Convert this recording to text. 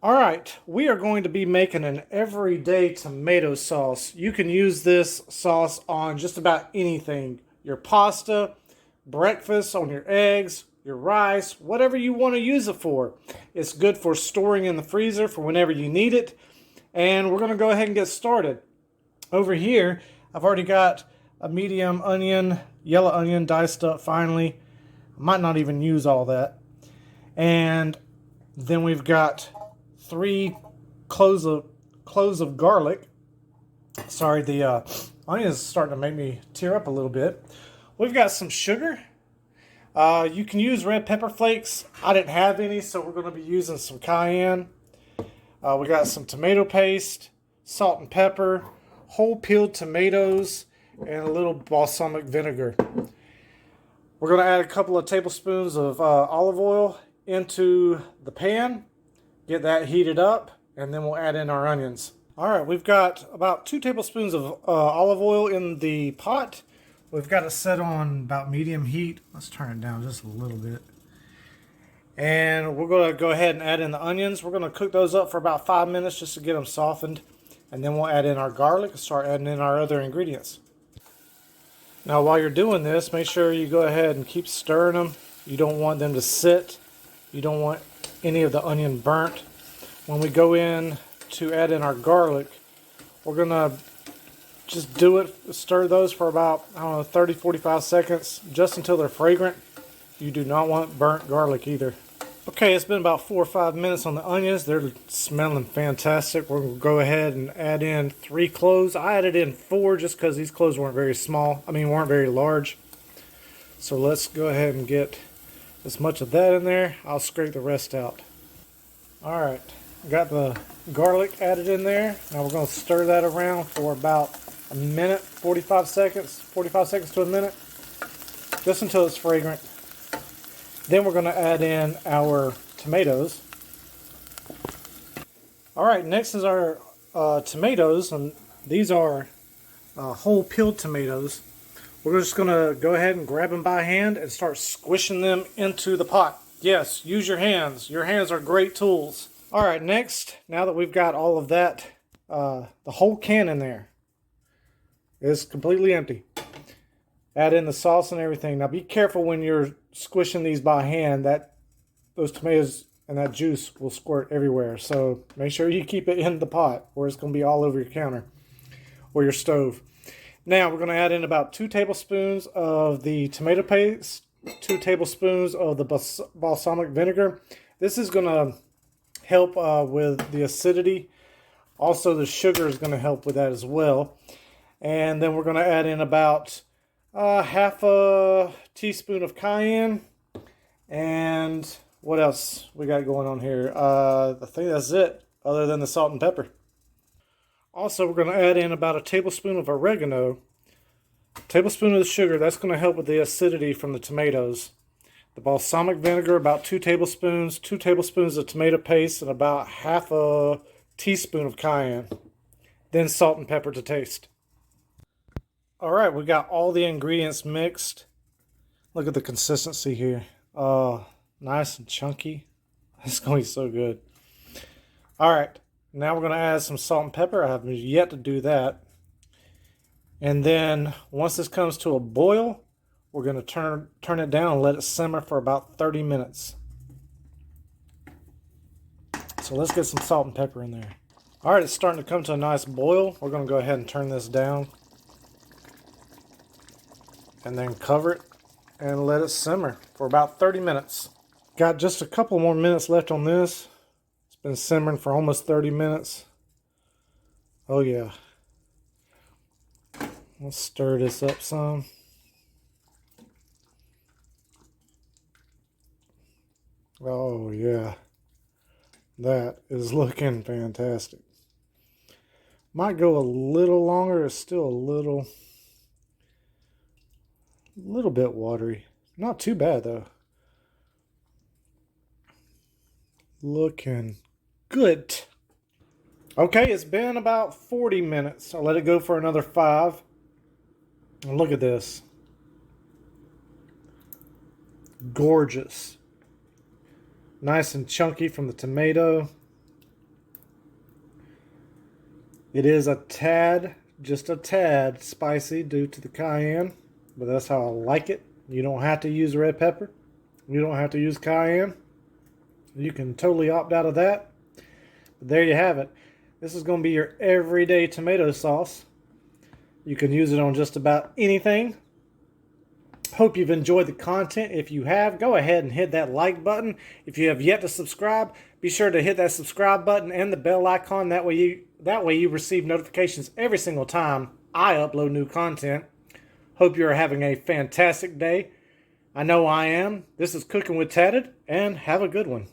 All right, we are going to be making an everyday tomato sauce. You can use this sauce on just about anything. Your pasta, breakfast, on your eggs, your rice, whatever you want to use it for. It's good for storing in the freezer for whenever you need it. And we're going to go ahead and get started. Over here, I've already got a medium onion, yellow onion diced up finely. I might not even use all that. And then we've got three cloves of garlic. Sorry, the onion is starting to make me tear up a little bit. We've got some sugar. You can use red pepper flakes. I didn't have any, so we're going to be using some cayenne. We got some tomato paste, salt and pepper, whole peeled tomatoes, and a little balsamic vinegar. We're going to add a couple of tablespoons of olive oil into the pan. Get that heated up, and then we'll add in our onions. All right, we've got about 2 tablespoons of olive oil in the pot. We've got it set on about medium heat. Let's turn it down just a little bit. And we're going to go ahead and add in the onions. We're going to cook those up for about 5 minutes just to get them softened. And then we'll add in our garlic and start adding in our other ingredients. Now, while you're doing this, make sure you go ahead and keep stirring them. You don't want them to sit. You don't want any of the onion burnt. When we go in to add in our garlic, we're going to just stir those for about, 30, 45 seconds, just until they're fragrant. You do not want burnt garlic either. Okay, it's been about 4 or 5 minutes on the onions. They're smelling fantastic. We're going to go ahead and add in 3 cloves. I added in 4 just because these cloves weren't very large. So let's go ahead and get as much of that in there. I'll scrape the rest out. All right, got the garlic added in there. Now we're going to stir that around for about a minute, 45 seconds to a minute, just until it's fragrant. Then we're going to add in our tomatoes. All right, next is our tomatoes, and these are whole peeled tomatoes. We're just going to go ahead and grab them by hand and start squishing them into the pot. Yes, use your hands. Your hands are great tools. All right, next, now that we've got all of that, the whole can in there is completely empty. Add in the sauce and everything. Now be careful when you're squishing these by hand. Those tomatoes and that juice will squirt everywhere. So make sure you keep it in the pot or it's going to be all over your counter or your stove. Now we're going to add in about 2 tablespoons of the tomato paste, 2 tablespoons of the balsamic vinegar. This is going to help with the acidity. Also, the sugar is going to help with that as well. And then we're going to add in about half a teaspoon of cayenne. And what else we got going on here? I think that's it, other than the salt and pepper. Also, we're going to add in about a tablespoon of oregano, a tablespoon of the sugar. That's going to help with the acidity from the tomatoes. The balsamic vinegar, about 2 tablespoons, 2 tablespoons of tomato paste, and about half a teaspoon of cayenne. Then salt and pepper to taste. All right, we got all the ingredients mixed. Look at the consistency here. Nice and chunky. It's going to be so good. All right, now we're going to add some salt and pepper. I have yet to do that. And then once this comes to a boil, we're going to turn it down and let it simmer for about 30 minutes. So let's get some salt and pepper in there. All right, it's starting to come to a nice boil. We're going to go ahead and turn this down. And then cover it and let it simmer for about 30 minutes. Got just a couple more minutes left on this. It's been simmering for almost 30 minutes. Oh yeah. Let's stir this up some. Oh yeah. That is looking fantastic. Might go a little longer. It's still a little bit watery. Not too bad though. Looking good. Okay, it's been about 40 minutes. I'll let it go for another 5. And look at this. Gorgeous. Nice and chunky from the tomato. It is a tad, just a tad spicy due to the cayenne, but that's how I like it. You don't have to use red pepper. You don't have to use cayenne. You can totally opt out of that. But there you have it. This is going to be your everyday tomato sauce. You can use it on just about anything. Hope you've enjoyed the content. If you have, go ahead and hit that like button. If you have yet to subscribe, be sure to hit that subscribe button and the bell icon. That way you receive notifications every single time I upload new content. Hope you're having a fantastic day. I know I am. This is Cooking with Tatted, and have a good one.